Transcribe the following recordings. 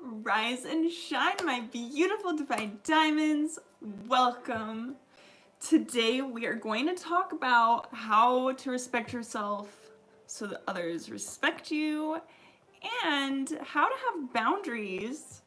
Rise and shine, my beautiful divine diamonds. Welcome. Today we are going to talk about how to respect yourself so that others respect you, and how to have boundaries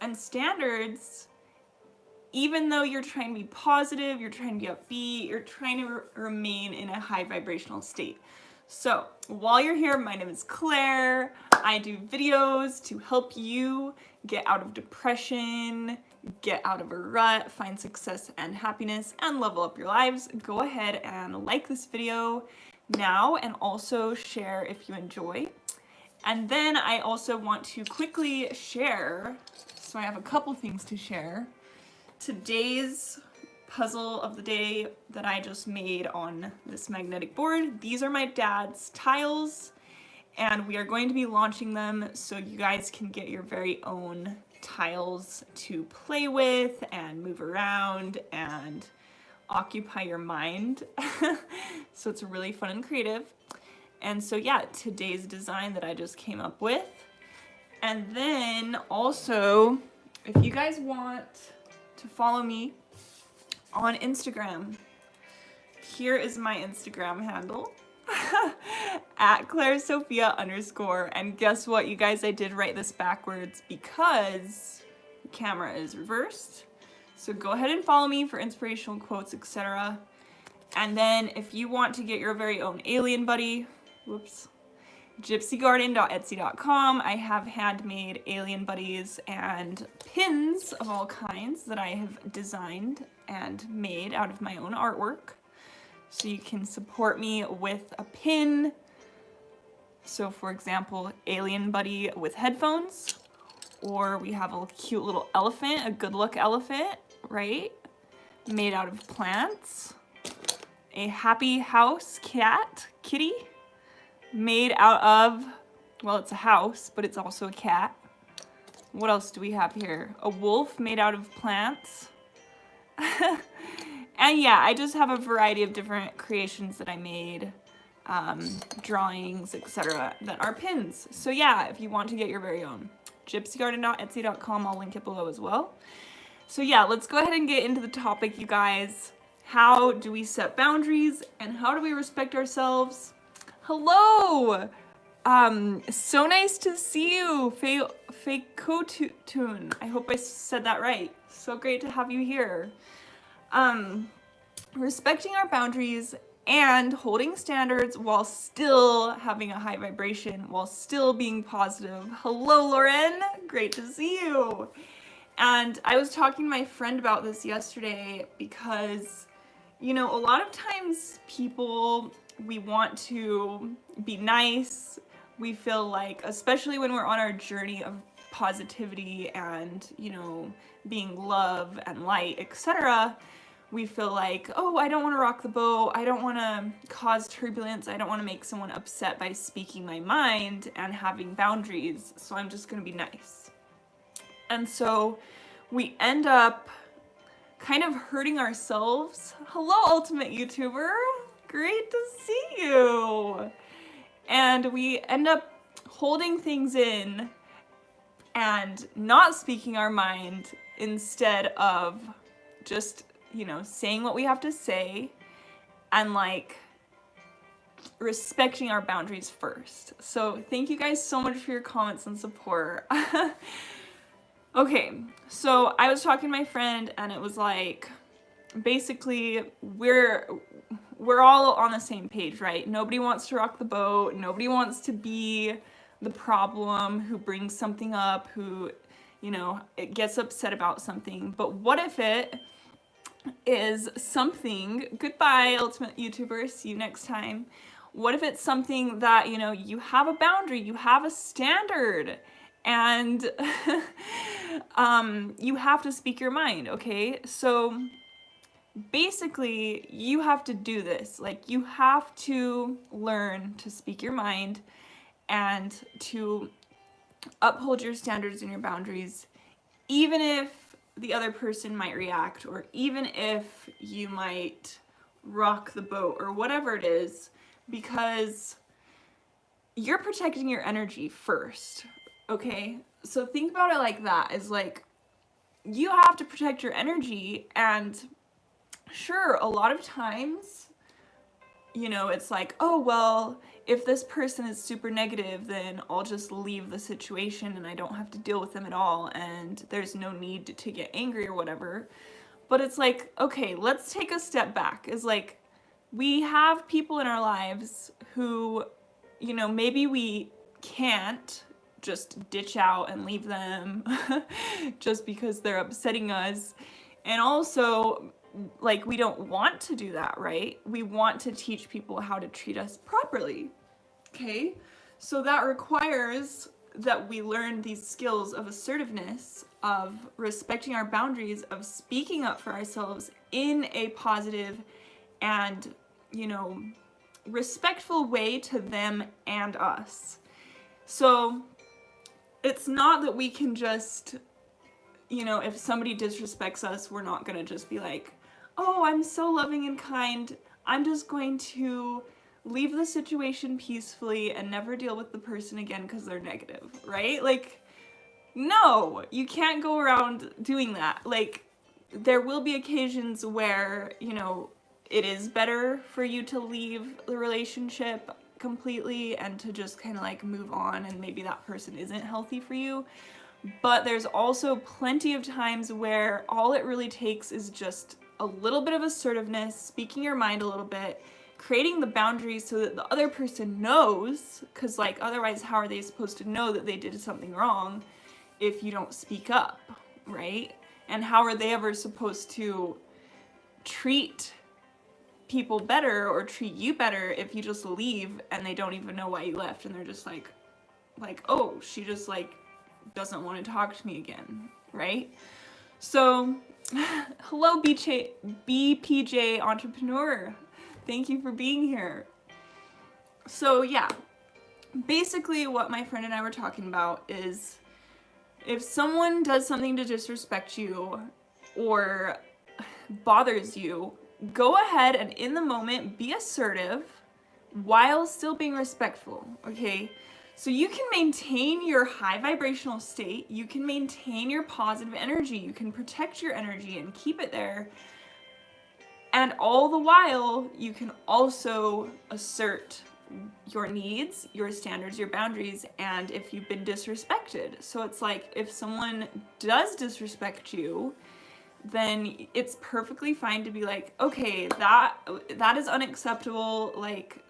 and standards even though you're trying to be positive, you're trying to be upbeat, you're trying to remain in a high vibrational state. So while you're here, my name is Claire. I do videos to help you get out of depression, get out of a rut, find success and happiness, and level up your lives. Go ahead and like this video now and also share if you enjoy. And then I also want to quickly share, so I have a couple things to share. Today's puzzle of the day that I just made on this magnetic board. These are my dad's tiles, and we are going to be launching them so you guys can get your very own tiles to play with and move around and occupy your mind. So it's really fun and creative. And so yeah, today's design that I just came up with. And then also, if you guys want to follow me on Instagram, here is my Instagram handle at ClaireSophia_. And guess what, you guys, I did write this backwards because the camera is reversed. So go ahead and follow me for inspirational quotes, etc. And then if you want to get your very own alien buddy, gypsygarden.etsy.com. I have handmade alien buddies and pins of all kinds that I have designed and made out of my own artwork. So you can support me with a pin. So for example, alien buddy with headphones, or we have a cute little elephant, a good look elephant, right? Made out of plants. A happy house kitty, made out of, well, it's a house, but it's also a cat. What else do we have here? A wolf made out of plants. And yeah, I just have a variety of different creations that I made, drawings, etc. that are pins. So yeah, if you want to get your very own, gypsygarden.etsy.com, I'll link it below as well. So yeah, let's go ahead and get into the topic, you guys. How do we set boundaries and how do we respect ourselves? Hello! So nice to see you, Fakotun. I hope I said that right. So great to have you here. Respecting our boundaries and holding standards while still having a high vibration, while still being positive. Hello, Lauren. Great to see you. And I was talking to my friend about this yesterday because, you know, a lot of times people, we want to be nice. We feel like, especially when we're on our journey of positivity and, you know, being love and light, etc., we feel like, oh, I don't want to rock the boat. I don't want to cause turbulence. I don't want to make someone upset by speaking my mind and having boundaries. So I'm just going to be nice. And so we end up kind of hurting ourselves. Hello, Ultimate YouTuber. Great to see you. And we end up holding things in and not speaking our mind instead of just, you know, saying what we have to say and like respecting our boundaries first. So thank you guys so much for your comments and support. Okay, so I was talking to my friend and it was like, basically we're all on the same page, right? Nobody wants to rock the boat. Nobody wants to be the problem who brings something up, who, you know, it gets upset about something. But what if it is something, goodbye, Ultimate YouTuber, see you next time. What if it's something that, you know, you have a boundary, you have a standard, and you have to speak your mind, okay? So basically, you have to do this. Like, you have to learn to speak your mind and to uphold your standards and your boundaries, even if the other person might react, or even if you might rock the boat, or whatever it is, because you're protecting your energy first, Okay? So think about it like that, is like, you have to protect your energy, and sure, a lot of times, it's like, oh, well, if this person is super negative, then I'll just leave the situation and I don't have to deal with them at all, and there's no need to get angry or whatever. But it's like, okay, let's take a step back. Is like, we have people in our lives who, maybe we can't just ditch out and leave them just because they're upsetting us. And also, like, we don't want to do that, right? We want to teach people how to treat us properly. Okay? So that requires that we learn these skills of assertiveness, of respecting our boundaries, of speaking up for ourselves in a positive and, respectful way to them and us. So it's not that we can just, if somebody disrespects us, we're not gonna just be like, oh, I'm so loving and kind, I'm just going to leave the situation peacefully and never deal with the person again because they're negative, right? Like, no, you can't go around doing that. Like, there will be occasions where, it is better for you to leave the relationship completely and to just kind of like move on, and maybe that person isn't healthy for you. But there's also plenty of times where all it really takes is just a little bit of assertiveness, speaking your mind a little bit, creating the boundaries so that the other person knows, because like otherwise how are they supposed to know that they did something wrong if you don't speak up, right? And how are they ever supposed to treat people better or treat you better if you just leave and they don't even know why you left, and they're just like, oh, she just like doesn't want to talk to me again, right? So hello, BPJ entrepreneur, thank you for being here. So yeah, basically what my friend and I were talking about is, if someone does something to disrespect you or bothers you, go ahead and in the moment be assertive while still being respectful, okay? So you can maintain your high vibrational state, you can maintain your positive energy, you can protect your energy and keep it there, and all the while you can also assert your needs, your standards, your boundaries, and if you've been disrespected. So it's like, if someone does disrespect you, then it's perfectly fine to be like, okay, that is unacceptable, like,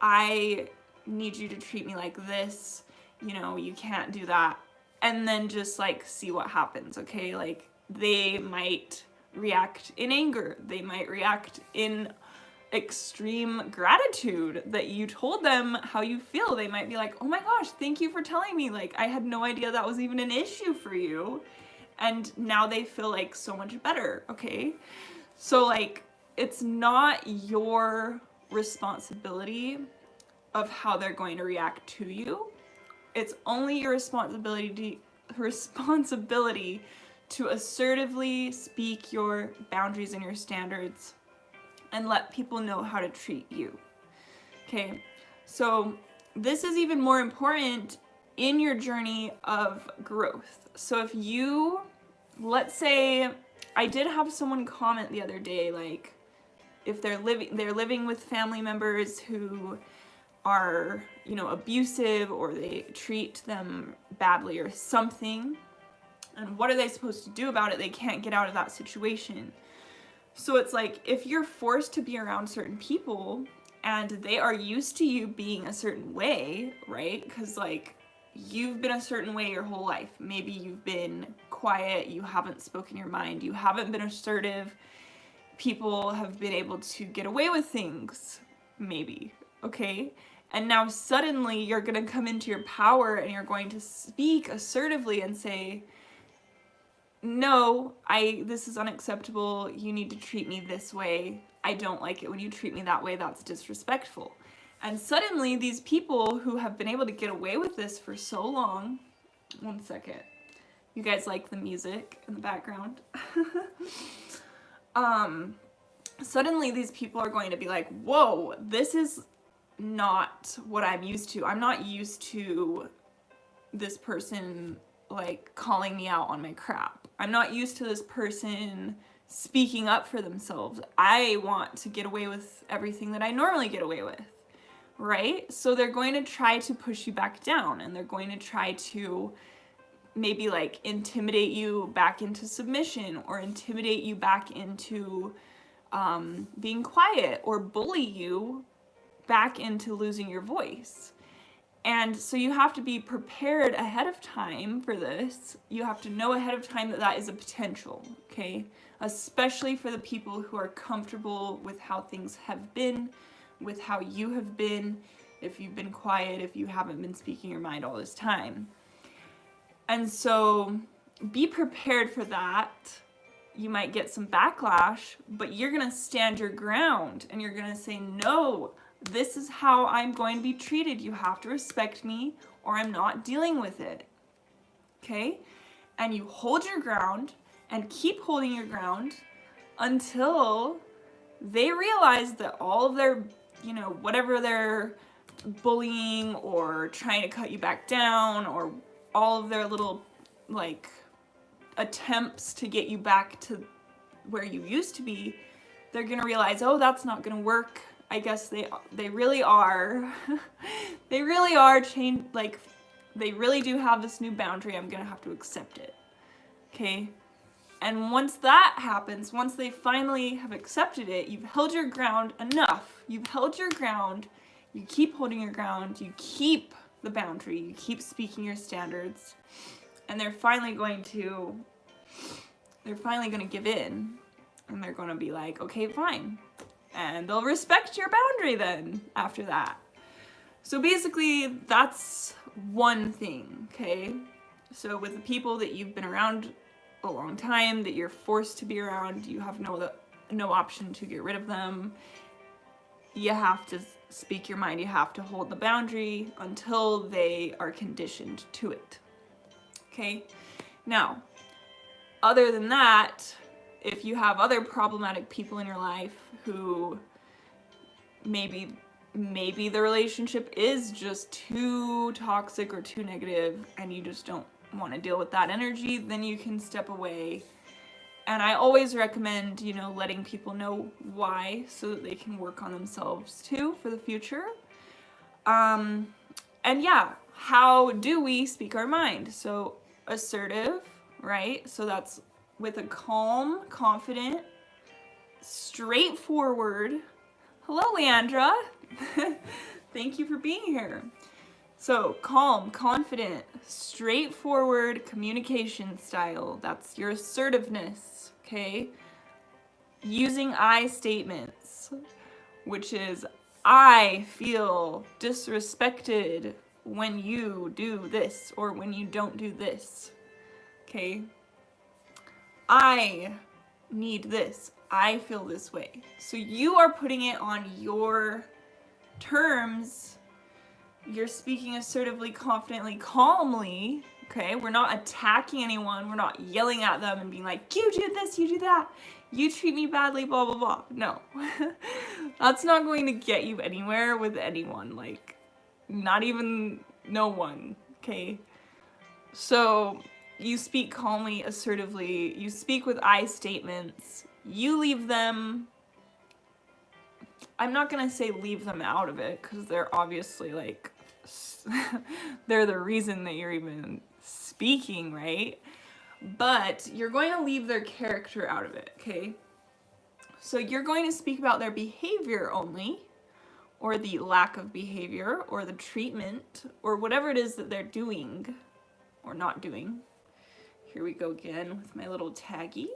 I need you to treat me like this, you can't do that. And then just like see what happens, okay? Like, they might react in anger, they might react in extreme gratitude that you told them how you feel. They might be like, oh my gosh, thank you for telling me, like, I had no idea that was even an issue for you. And now they feel like so much better, okay? So like, it's not your responsibility of how they're going to react to you. It's only your responsibility to assertively speak your boundaries and your standards and let people know how to treat you. Okay, so this is even more important in your journey of growth. So if you, let's say, I did have someone comment the other day, like, if they're living with family members who are, abusive, or they treat them badly or something, and what are they supposed to do about it? They can't get out of that situation. So it's like, if you're forced to be around certain people and they are used to you being a certain way, right? Because like, you've been a certain way your whole life. Maybe you've been quiet, you haven't spoken your mind, you haven't been assertive. People have been able to get away with things, maybe, okay? And now suddenly you're gonna come into your power and you're going to speak assertively and say, no, this is unacceptable, you need to treat me this way, I don't like it when you treat me that way, that's disrespectful. And suddenly these people who have been able to get away with this for so long, one second, you guys like the music in the background? Suddenly these people are going to be like, whoa, this is not what I'm used to. I'm not used to this person like calling me out on my crap. I'm not used to this person speaking up for themselves. I want to get away with everything that I normally get away with, right? So they're going to try to push you back down, and they're going to try to maybe like intimidate you back into submission, or intimidate you back into being quiet, or bully you back into losing your voice. And so you have to be prepared ahead of time for this. You have to know ahead of time that that is a potential, okay? Especially for the people who are comfortable with how things have been, with how you have been, if you've been quiet, if you haven't been speaking your mind all this time. And so be prepared for that. You might get some backlash, but you're gonna stand your ground and you're gonna say, no, this is how I'm going to be treated. You have to respect me or I'm not dealing with it. Okay? And you hold your ground and keep holding your ground until they realize that all of their, whatever they're bullying or trying to cut you back down, or all of their little like attempts to get you back to where you used to be, they're gonna realize, oh, that's not gonna work. I guess they really are they really are changed, like they really do have this new boundary. I'm gonna have to accept it. Okay? And once that happens, once they finally have accepted it, you've held your ground enough. You've held your ground. You keep holding your ground. You keep the boundary. You keep speaking your standards. And they're finally going to give in. And they're going to be like, okay, fine. And they'll respect your boundary then after that. So basically, that's one thing, okay? So with the people that you've been around a long time, that you're forced to be around, you have no option to get rid of them. You have to speak your mind. You have to hold the boundary until they are conditioned to it. Okay? Now, other than that, if you have other problematic people in your life who maybe the relationship is just too toxic or too negative and you just don't want to deal with that energy, then you can step away. And I always recommend, letting people know why, so that they can work on themselves too for the future. And yeah, how do we speak our mind? So assertive, right? So that's with a calm, confident, straightforward. Hello, Leandra. Thank you for being here. So calm, confident, straightforward communication style. That's your assertiveness, okay? Using I statements, which is, I feel disrespected when you do this or when you don't do this, okay? I need this. I feel this way. So you are putting it on your terms. You're speaking assertively, confidently, calmly, okay? We're not attacking anyone. We're not yelling at them and being like, you do this, you do that. You treat me badly, blah, blah, blah. No. That's not going to get you anywhere with anyone. Like, not even no one, okay? So you speak calmly, assertively. You speak with I statements. You leave them... I'm not gonna say leave them out of it, because they're obviously like, they're the reason that you're even speaking, right? But you're going to leave their character out of it, okay? So you're going to speak about their behavior only, or the lack of behavior, or the treatment, or whatever it is that they're doing, or not doing. Here we go again with my little taggy.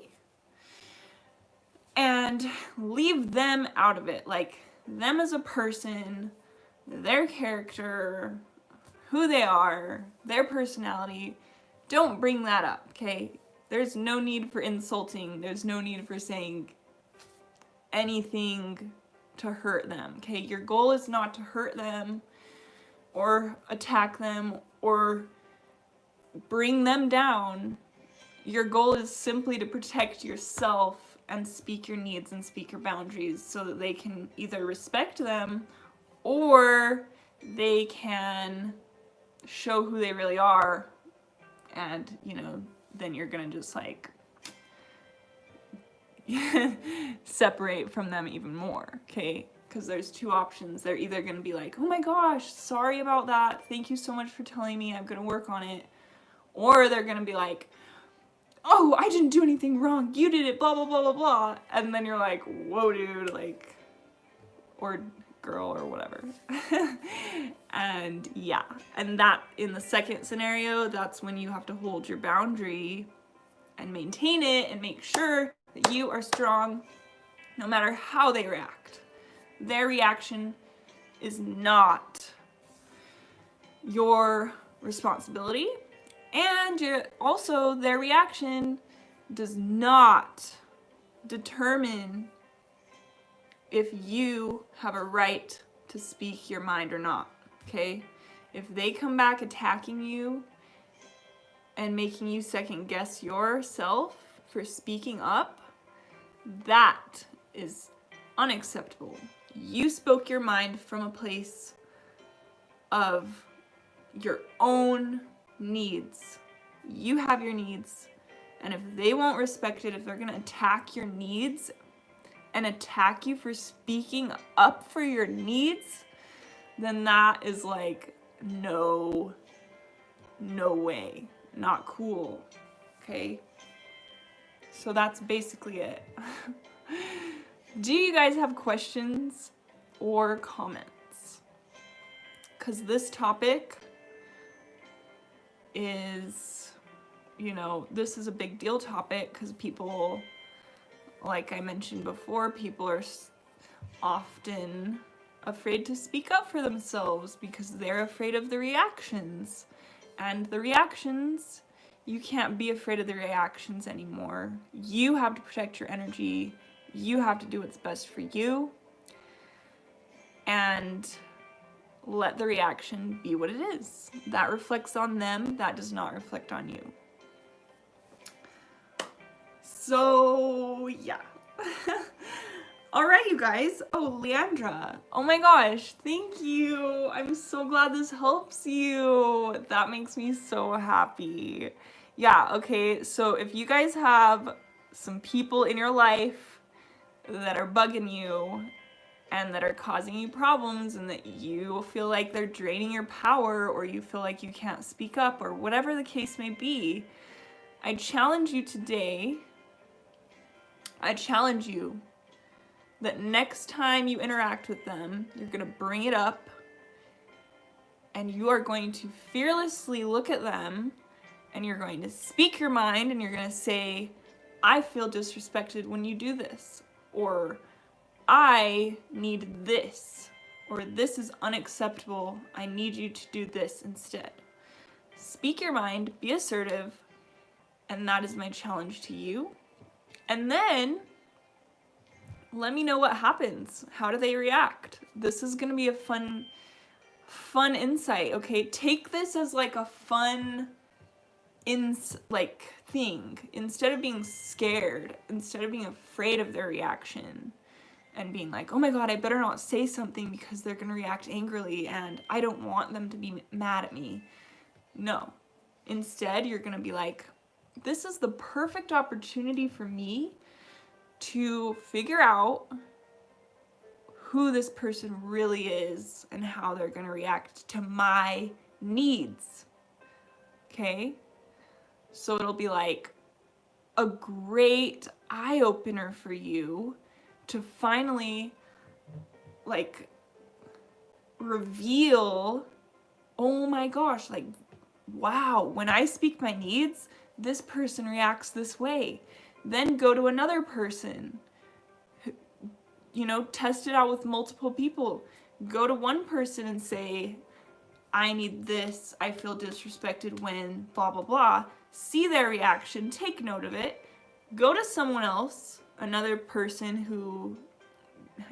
And leave them out of it, like them as a person, their character, who they are, their personality. Don't bring that up, okay? There's no need for insulting. There's no need for saying anything to hurt them, okay? Your goal is not to hurt them or attack them or bring them down. Your goal is simply to protect yourself and speak your needs and speak your boundaries so that they can either respect them or they can show who they really are, and then you're gonna just like separate from them even more, okay? Because there's two options. They're either gonna be like, oh my gosh, sorry about that, thank you so much for telling me, I'm gonna work on it. Or they're gonna be like, oh, I didn't do anything wrong, you did it, blah blah blah blah blah. And then you're like, whoa dude, like, or girl or whatever. And yeah, and that in the second scenario, that's when you have to hold your boundary and maintain it and make sure that you are strong no matter how they react. Their reaction is not your responsibility, and also their reaction does not determine if you have a right to speak your mind or not, okay? If they come back attacking you and making you second guess yourself for speaking up, that is unacceptable. You spoke your mind from a place of your own needs. You have your needs, and if they won't respect it, if they're gonna attack your needs and attack you for speaking up for your needs, then that is like, no way, not cool, okay? So that's basically it. Do you guys have questions or comments? Because this topic is, this is a big deal topic because people, like I mentioned before, people are often afraid to speak up for themselves because they're afraid of the reactions. And the reactions, you can't be afraid of the reactions anymore. You have to protect your energy. You have to do what's best for you. And let the reaction be what it is. That reflects on them. That does not reflect on you. So, yeah. All right, you guys. Oh, Leandra. Oh my gosh, thank you. I'm so glad this helps you. That makes me so happy. Yeah, okay, so if you guys have some people in your life that are bugging you and that are causing you problems and that you feel like they're draining your power, or you feel like you can't speak up, or whatever the case may be, I challenge you today, that next time you interact with them, you're gonna bring it up and you are going to fearlessly look at them and you're going to speak your mind and you're gonna say, I feel disrespected when you do this, or I need this, or this is unacceptable, I need you to do this instead. Speak your mind, be assertive, and that is my challenge to you. And then let me know what happens. How do they react? This is gonna be a fun insight, okay? Take this as like a fun thing. Instead of being scared, instead of being afraid of their reaction and being like, oh my god, I better not say something because they're gonna react angrily and I don't want them to be mad at me. No. Instead, you're gonna be like, this is the perfect opportunity for me to figure out who this person really is and how they're gonna react to my needs, okay? So it'll be like a great eye-opener for you to finally like reveal, oh my gosh, like, wow, when I speak my needs, this person reacts this way. Then go to another person, test it out with multiple people. Go to one person and say, I need this, I feel disrespected when blah, blah, blah. See their reaction, take note of it. Go to someone else, another person who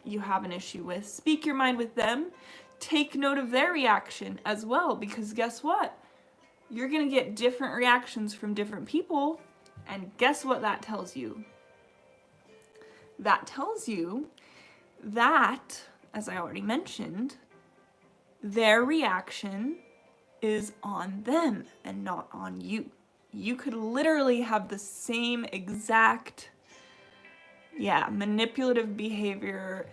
you have an issue with. Speak your mind with them. Take note of their reaction as well, because guess what? You're gonna get different reactions from different people. And guess what that tells you? That tells you that, as I already mentioned, their reaction is on them and not on you. You could literally have the same exact, manipulative behavior.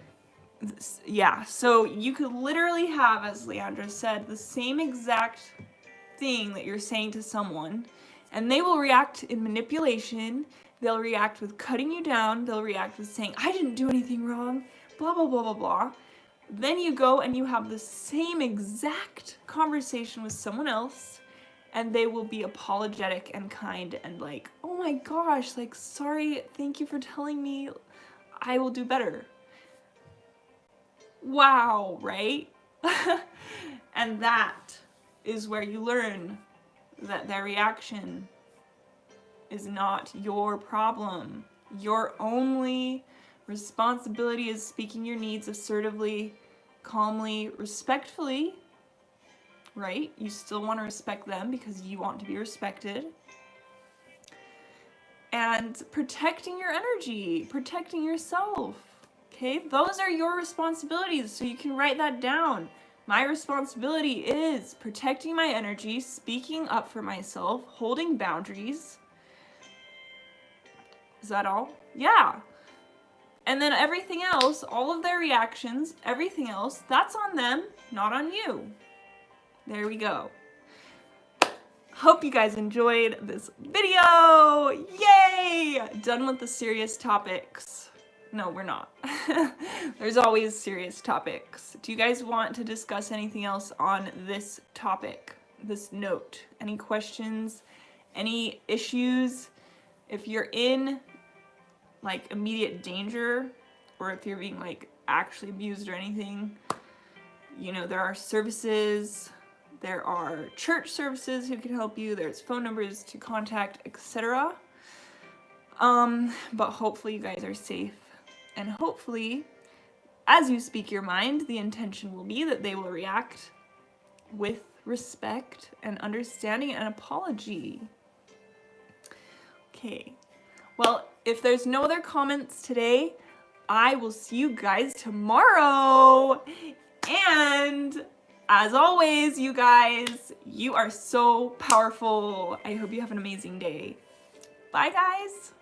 Yeah, so you could literally have, as Leandra said, the same exact thing that you're saying to someone, and they will react in manipulation. They'll react with cutting you down. They'll react with saying, I didn't do anything wrong, blah, blah, blah, blah, blah. Then you go and you have the same exact conversation with someone else, and they will be apologetic and kind and like, oh my gosh, like, sorry, thank you for telling me, I will do better. Wow, right? And that is where you learn that their reaction is not your problem. Your only responsibility is speaking your needs assertively, calmly, respectfully, right? You still want to respect them because you want to be respected. And protecting your energy, protecting yourself, okay? Those are your responsibilities, so you can write that down. My responsibility is protecting my energy, speaking up for myself, holding boundaries. Is that all? Yeah. And then everything else, all of their reactions, everything else, that's on them, not on you. There we go. Hope you guys enjoyed this video. Yay! Done with the serious topics. No, we're not. There's always serious topics. Do you guys want to discuss anything else on this topic, this note? Any questions? Any issues? If you're in like immediate danger, or if you're being like actually abused or anything, you know, there are services, there are church services who can help you, there's phone numbers to contact, etc. But hopefully you guys are safe, and hopefully as you speak your mind, the intention will be that they will react with respect and understanding and apology. Okay. Well, if there's no other comments today, I will see you guys tomorrow. And as always, you guys, you are so powerful. I hope you have an amazing day. Bye, guys.